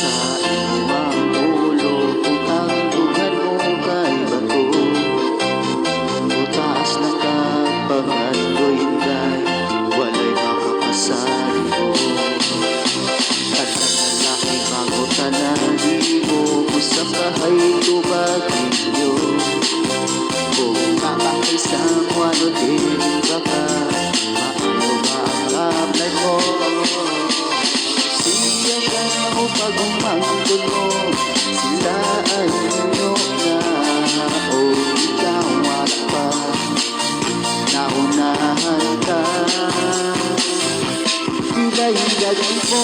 sa iyong ulo kung ang lugar mo kay bato. Utaas lang ka pagkat ko'y hinday, walay makapasari mo. Kanta na laki bago tanari mo, usap kahay tubag ninyo. Kung kakakay sa wano din baka maano ba ang kamlay mo. Siya ka mo pag umangkon mo, sila ay inyok na. O ikaw wala pa, naunahan ka. Hilay-hilagan mo,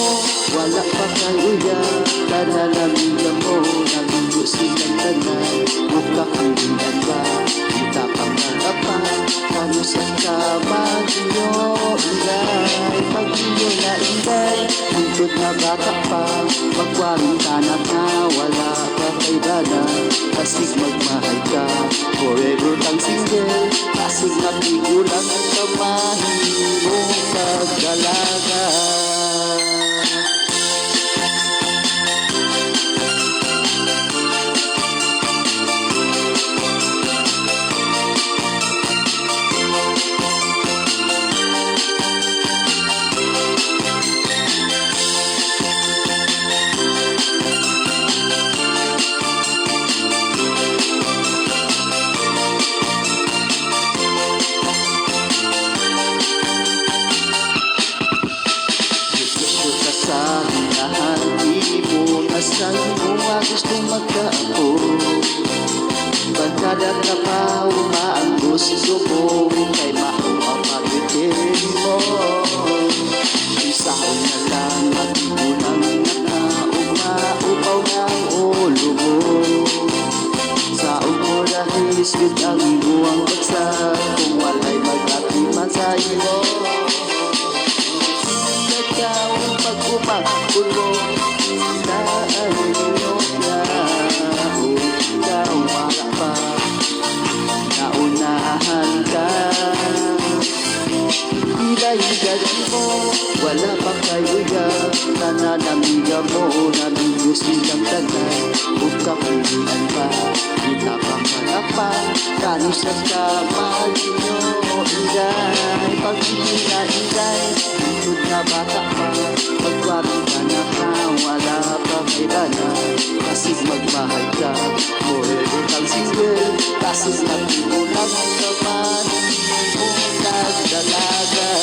wala pa kayo yan. Kanalamigan mo, namigo silang tanan. Magkakilingan ba, kita pang narapan. Kano sa kamag inyo, ingay. Pag inyo na ingay, hintod na bata pa. Magwaring tanak na, wala pa kay dana. Kasig magmahal ka, forever kang single. Kasig natigulang ang kamahimong pagdalaga. Sa hinahan, di mo na sa'yo mga gustong magkaapo. Pagkada ka pa, ang gusto mo, kay maumapagbitin mo. Isahon na lang, matigulang na umaupaw ng ulo mo. Sa umo rahis, yun ang buwang bagsak, kung walay mag-atiman sa iyo. Pag-umangkon mo, sila ay inyok na. O ikaw wala pa, naunahan ka. Hilay-hilagan mo, wala pa kayo yan. Nananamigan mo, namigo silang tanan. Huwag kapilingan pa, kita pang harapan. Kano sa kamay nyo, ingay. Pag hindi na ingay, hintod na bata pa. Magwaring ka na ka, wala pa kay dana. Kasig magmahal ka, forever kang single. Kasig nagtigulang ang kamahimong nagdalaga.